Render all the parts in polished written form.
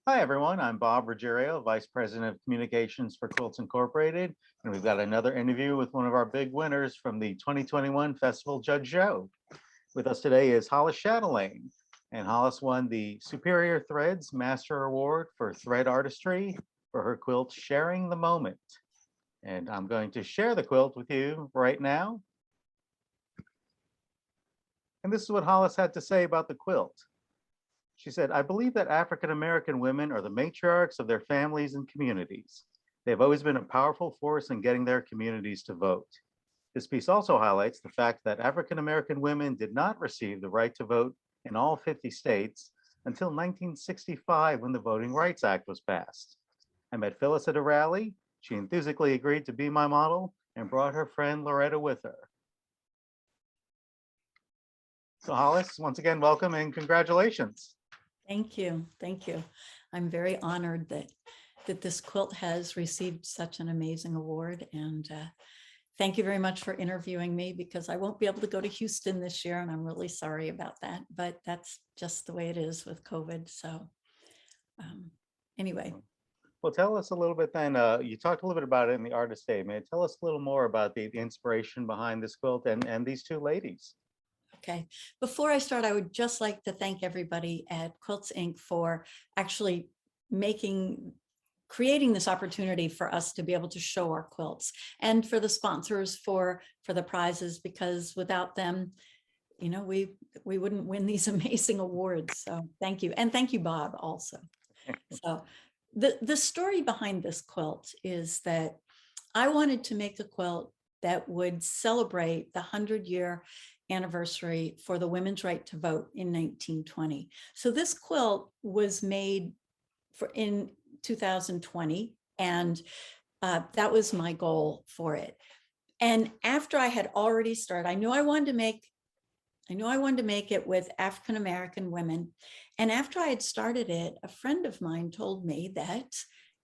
Hi, everyone. I'm Bob Ruggiero, Vice President of Communications for Quilts Incorporated, and we've got another interview with one of our big winners from the 2021 Festival Judge Show. With us today is Hollis Chatelain, and Hollis won the Superior Threads Master Award for Thread Artistry for her quilt Sharing the Moment. And I'm going to share the quilt with you right now. And this is what Hollis had to say about the quilt. She said, "I believe that African-American women are the matriarchs of their families and communities. They have always been a powerful force in getting their communities to vote. This piece also highlights the fact that African-American women did not receive the right to vote in all 50 states until 1965 when the Voting Rights Act was passed. I met Phyllis at a rally. She enthusiastically agreed to be my model and brought her friend Loretta with her." So Hollis, once again, welcome and congratulations. Thank you. Thank you. I'm very honored that this quilt has received such an amazing award. And thank you very much for interviewing me, because I won't be able to go to Houston this year, and I'm really sorry about that. But that's just the way it is with COVID. So anyway. Well, tell us a little bit then, you talked a little bit about it in the artist statement. Tell us a little more about the inspiration behind this quilt and these two ladies. Okay, before I start, I would just like to thank everybody at Quilts Inc. for actually creating this opportunity for us to be able to show our quilts, and for the sponsors for the prizes, because without them, you know, we wouldn't win these amazing awards. So thank you. And thank you, Bob, also. So the story behind this quilt is that I wanted to make a quilt that would celebrate the 100-year anniversary for the women's right to vote in 1920. So this quilt was made in 2020, and that was my goal for it. And after I had already started, I knew I wanted to make it with African-American women. And after I had started it, a friend of mine told me that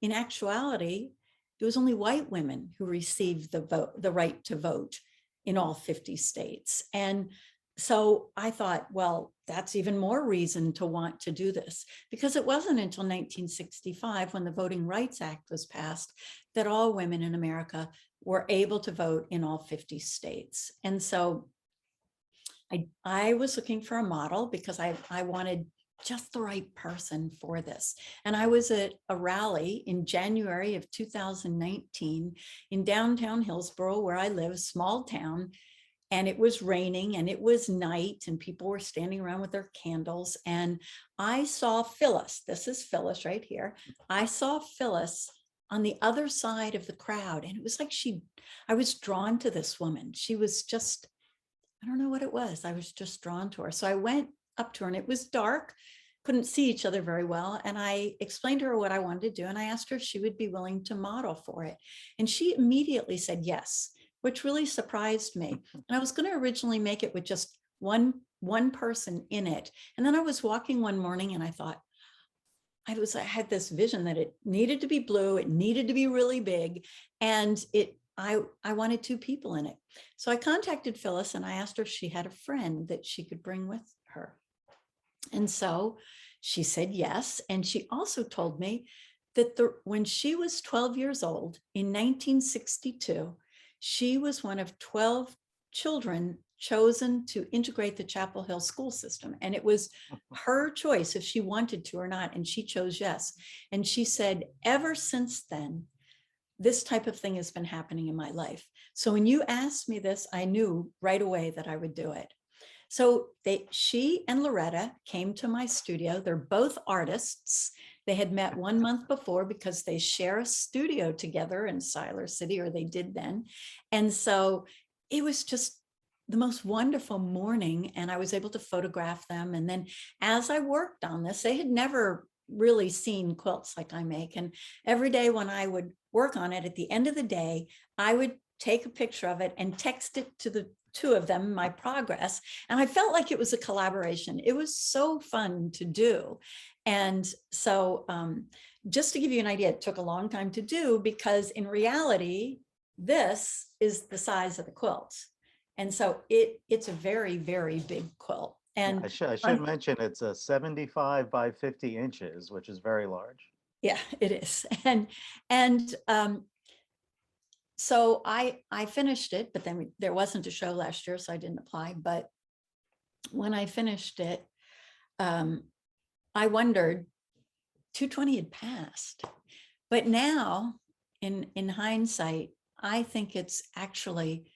in actuality, it was only white women who received the right to vote in all 50 states. And so I thought, well, that's even more reason to want to do this, because it wasn't until 1965, when the Voting Rights Act was passed, that all women in America were able to vote in all 50 states. And so I was looking for a model, because I wanted just the right person for this. And I was at a rally in January of 2019 in downtown Hillsboro, where I live, small town, and it was raining and it was night and people were standing around with their candles. And I saw Phyllis, this is Phyllis right here. I saw Phyllis on the other side of the crowd, and it was like I was drawn to this woman. She was just, I don't know what it was. I was just drawn to her. So I went up to her, and it was dark, couldn't see each other very well. And I explained to her what I wanted to do. And I asked her if she would be willing to model for it. And she immediately said yes, which really surprised me. And I was going to originally make it with just one person in it. And then I was walking one morning and I thought, I had this vision that it needed to be blue. It needed to be really big. And I wanted two people in it. So I contacted Phyllis and I asked her if she had a friend that she could bring with her. And so she said yes. And she also told me that when she was 12 years old in 1962, she was one of 12 children chosen to integrate the Chapel Hill school system. And it was her choice if she wanted to or not. And she chose yes. And she said, ever since then, this type of thing has been happening in my life. So when you asked me this, I knew right away that I would do it. So she and Loretta came to my studio. They're both artists. They had met 1 month before because they share a studio together in Siler City, or they did then. And so it was just the most wonderful morning, and I was able to photograph them. And then as I worked on this, they had never really seen quilts like I make. And every day when I would work on it, at the end of the day, I would take a picture of it and text it to the two of them, my progress. And I felt like it was a collaboration. It was so fun to do. And so just to give you an idea, it took a long time to do, because in reality, this is the size of the quilt. And so it's a very, very big quilt. Yeah, And I should mention it's a 75 by 50 inches, which is very large. yeah, it is. And so I finished it, but then there wasn't a show last year, so I didn't apply. But when I finished it, um, I wondered, 220 had passed. But now, in hindsight, I think it's actually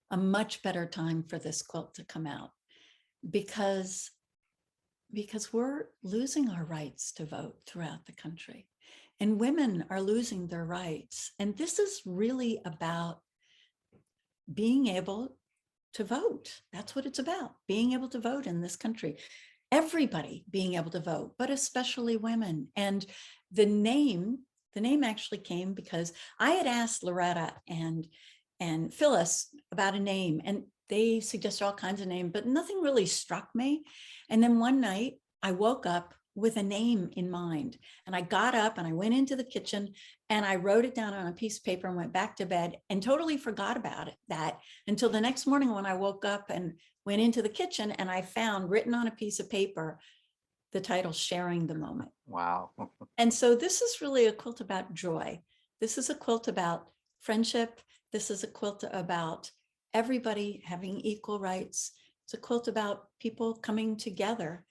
a much better time for this quilt to come out because we're losing our rights to vote throughout the country, and women are losing their rights. And this is really about being able to vote. That's what it's about, being able to vote in this country. Everybody being able to vote, but especially women. And the name, the name actually came because I had asked Loretta and Phyllis about a name, and they suggested all kinds of names, but nothing really struck me. And then one night I woke up with a name in mind, and I got up and I went into the kitchen and I wrote it down on a piece of paper and went back to bed and totally forgot about it, that until the next morning when I woke up and went into the kitchen and I found written on a piece of paper the title Sharing the Moment. Wow. And so this is really a quilt about joy. This is a quilt about friendship. This is a quilt about everybody having equal rights. It's a quilt about people coming together,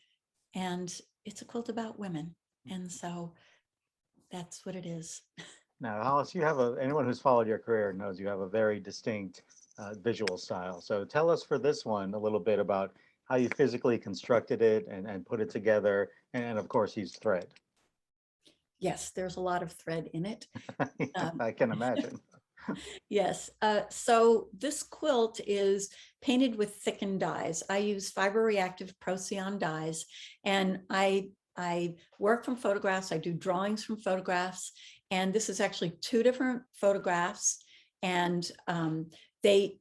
and it's a quilt about women. And so that's what it is. Now, Hollis, you have anyone who's followed your career knows you have a very distinct visual style. So tell us for this one a little bit about how you physically constructed it and put it together, and of course used thread. Yes, there's a lot of thread in it. I can imagine. Yes. So this quilt is painted with thickened dyes. I use fiber reactive Procyon dyes, and I work from photographs. I do drawings from photographs, and this is actually two different photographs. And they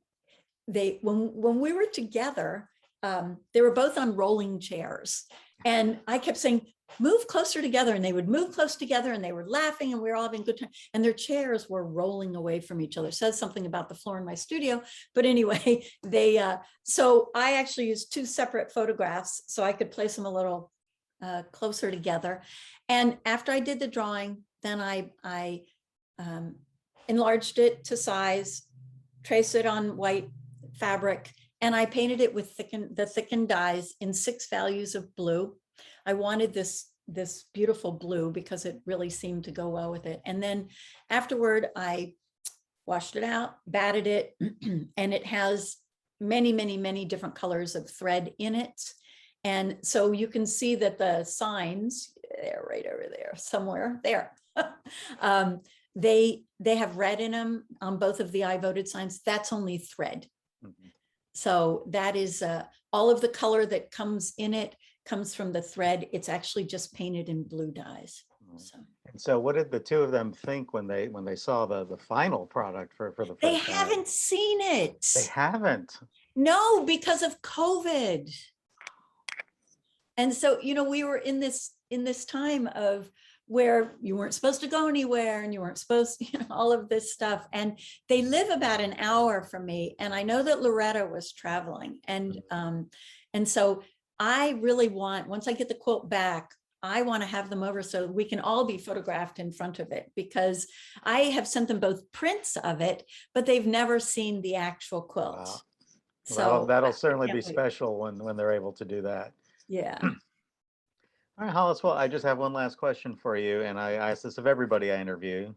when we were together, they were both on rolling chairs, and I kept saying, move closer together, and they would move close together, and they were laughing, and we were all having a good time, and their chairs were rolling away from each other. It says something about the floor in my studio, but anyway, so I actually used two separate photographs so I could place them a little closer together. And after I did the drawing, then I enlarged it to size, traced it on white fabric, and I painted it with the thickened dyes in 6 values of blue. I wanted this beautiful blue because it really seemed to go well with it. And then afterward, I washed it out, batted it, and it has many, many, many different colors of thread in it. And so you can see that the signs, they're right over there, somewhere there. They have red in them on both of the I voted signs. That's only thread. Mhm. So that is all of the color that comes in it comes from the thread. It's actually just painted in blue dyes. So And so what did the two of them think when they saw the final product for the they first time? haven't seen it. They haven't. No, because of COVID. And so, we were in this time of where you weren't supposed to go anywhere and you weren't supposed to, all of this stuff. And they live about an hour from me. And I know that Loretta was traveling. And so I really want, once I get the quilt back, I want to have them over so we can all be photographed in front of it, because I have sent them both prints of it, but they've never seen the actual quilt. Wow. So That'll certainly be can't wait. special when they're able to do that. Yeah. All right, Hollis, well, I just have one last question for you, and I ask this of everybody I interview.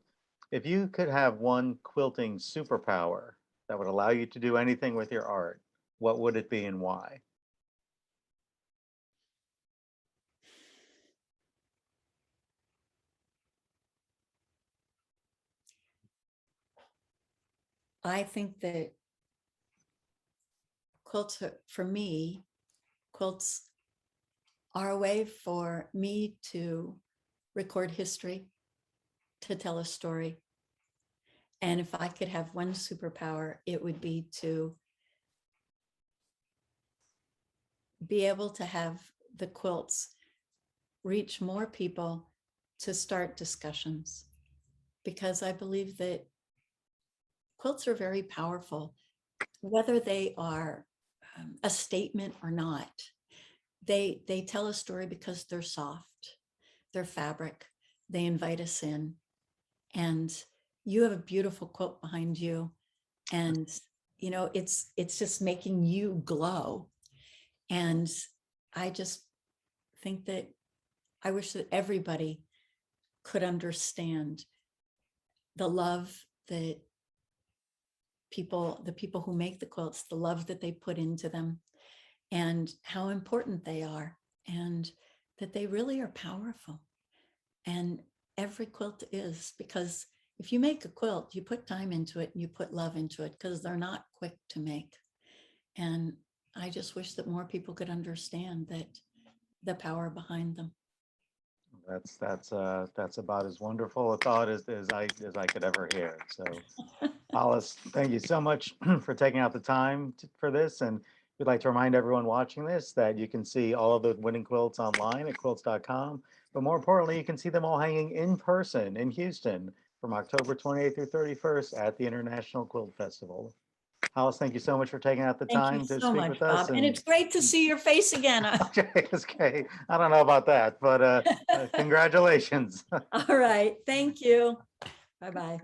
If you could have one quilting superpower that would allow you to do anything with your art, what would it be and why? I think that quilts for me, quilts are a way for me to record history, to tell a story. And if I could have one superpower, it would be to be able to have the quilts reach more people, to start discussions, because I believe that quilts are very powerful, whether they are a statement or not. they tell a story because they're soft, they're fabric, they invite us in. And you have a beautiful quilt behind you, and it's just making you glow. And I just think that I wish that everybody could understand the love that the people who make the quilts, the love that they put into them, and how important they are, and that they really are powerful. And every quilt is, because if you make a quilt, you put time into it and you put love into it, because they're not quick to make. And I just wish that more people could understand that the power behind them. That's about as wonderful a thought as I could ever hear. So, Hollis, thank you so much for taking out the time for this. And we'd like to remind everyone watching this that you can see all of the winning quilts online at quilts.com. But more importantly, you can see them all hanging in person in Houston from October 28th through 31st at the International Quilt Festival. Hollis, thank you so much for taking out the Thank you time to so speak much, with us. Bob. And it's great to see your face again. Okay, okay. I don't know about that, but congratulations. All right. Thank you. Bye-bye.